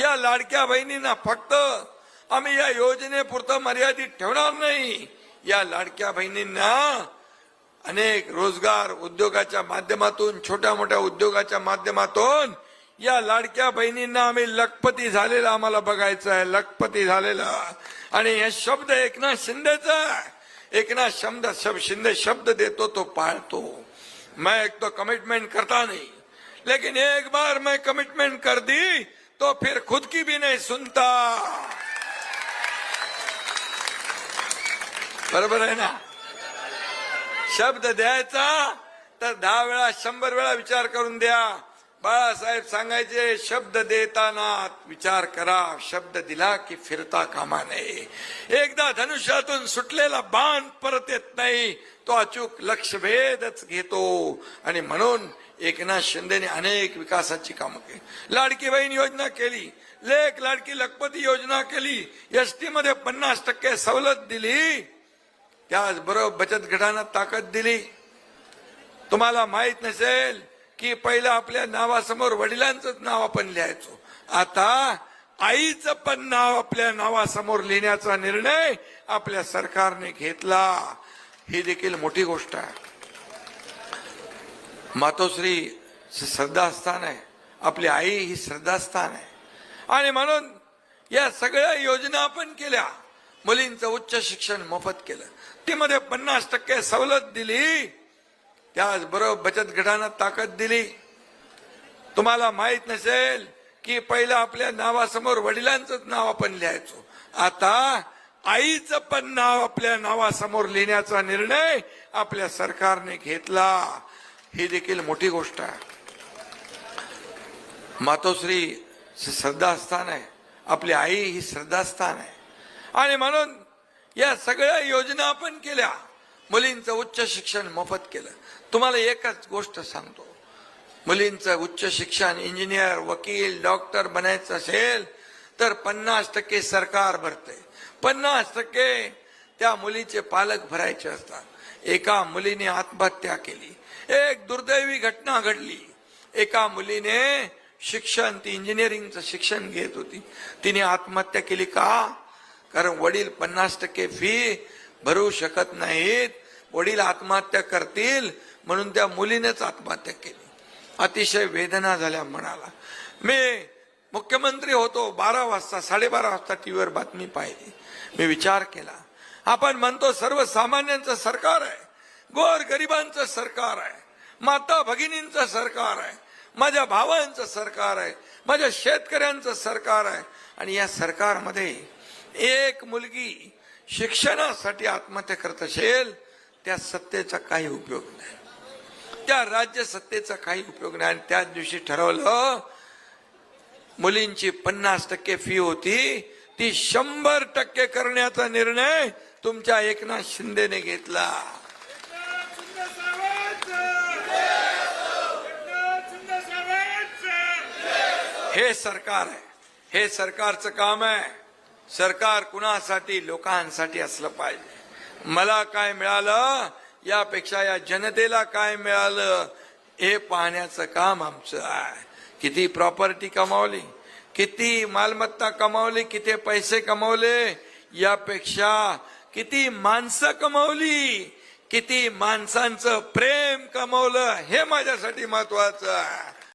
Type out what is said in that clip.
या लाडक्या बहिणींना फक्त आम्ही या योजनेपुरतं मर्यादित ठेवणार नाही। या लाडक्या बहिणींना अनेक रोजगार उद्योगाच्या माध्यमातून, छोट्या मोठ्या उद्योगाच्या माध्यमातून या लाडक्या बहिणींना आम्ही लखपती झालेला आम्हाला बघायचं आहे, लखपती झालेला। आणि हे शब्द एकनाथ शिंदेचा, एकनाथ शिंदे शब्द देतो तो पाळतो। मैं एक तो कमिटमेंट करता नहीं, लेकिन एक बार मैं कमिटमेंट कर दी तो फिर खुद की भी नहीं सुनता। बरोबर आहे ना? शब्द द्यायचा तर 10 वेळा 100 वेळा विचार करून द्या। बाळासाहेब सांगायचे, शब्द देताना विचार करा, शब्द दिला की फिरता कामा नये। एकदा धनुष्यातून सुटलेला बाण परत येत नाही, तो अचूक लक्ष्यभेदच घेतो। आणि म्हणून एकनाथ शिंदेने अनेक विकासाची कामं केली। लाडकी बहीण योजना केली, लेक लाडकी लखपती योजना केली, एसटी मध्ये 50% सवलत दिली, त्याचबरोबर बचत गटांना ताकद दिली। तुम्हाला माहित नसेल की पहिलं आपल्या नावासमोर वडिलांचंच नाव आपण लिहायचो, आता आईचं पण नाव आपल्या नावासमोर लिहिण्याचा निर्णय आपल्या सरकारने घेतला। ही देखील मोठी गोष्ट आहे। मातोश्री श्रद्धास्थान आहे, आपली आई ही श्रद्धास्थान आहे। आणि म्हणून या सगळ्या योजना आपण केल्या। मुलींचं उच्च शिक्षण मोफत केलं, ती मध्ये 50% सवलत दिली, त्याचबरोबर बचत गटांना ताकद दिली। तुम्हाला माहित नसेल की पहिलं आपल्या नावासमोर वडिलांचंच नाव आपण लिहायचो, आता आईचं पण नाव आपल्या नावासमोर लिहिण्याचा निर्णय आपल्या सरकारने घेतला। ही देखील मोठी गोष्ट आहे। मातोश्री श्रद्धास्थान आहे, आपली आई ही श्रद्धास्थान आहे। आणि म्हणून या सगळ्या योजना आपण केल्या। मुलींचं उच्च शिक्षण मोफत केलं। तुम्हाला एकच गोष्ट सांगतो, मुलींचं उच्च शिक्षण इंजिनियर, वकील, डॉक्टर बनायचं असेल तर 50% सरकार भरते, 50% त्या मुलीचे पालक भरायचे असतात। एका मुलीने आत्महत्या केली, एक दुर्दैवी घटना घडली। एका मुलीने शिक्षण, ती इंजिनिअरिंगचं शिक्षण घेत होती, तिने आत्महत्या केली। का? कारण वडील 50% फी भरू शकत नाहीत, वडील आत्महत्या करतील म्हणून त्या मुलीनेच आत्महत्या केली। अतिशय वेदना झाल्या मनाला। मी मुख्यमंत्री होतो, 12 वाजता 12:30 वाजता टीव्हीवर बातमी पाहिली। मी विचार केला, आपण म्हणतो सर्वसामान्यांचं सरकार आहे, गोर गरिबांचं सरकार आहे, माता भगिनींचं सरकार आहे, माझ्या भावांचं सरकार आहे, माझ्या शेतकऱ्यांचं सरकार आहे। आणि या सरकारमध्ये एक मुलगी शिक्षणासाठी आत्महत्या करत असेल, त्या सत्तेचा काही उपयोग नाही, त्या राज्य सत्तेचा काही उपयोग नाही। आणि त्याच दिवशी ठरवलं, मुलींची 50% फी होती ती 100% करण्याचा निर्णय तुमच्या एकनाथ शिंदेने घेतला। हे सरकार आहे, हे सरकारचं काम आहे। सरकार कुणासाठी? लोकांसाठी असलं पाहिजे। मला काय मिळालं यापेक्षा या जनतेला काय मिळालं हे पाहण्याचं काम आमचं आहे। किती प्रॉपर्टी कमावली, किती मालमत्ता कमावली, किती पैसे कमावले, यापेक्षा किती माणसं कमावली, किती माणसांचं प्रेम कमावलं, हे माझ्यासाठी महत्वाचं आहे।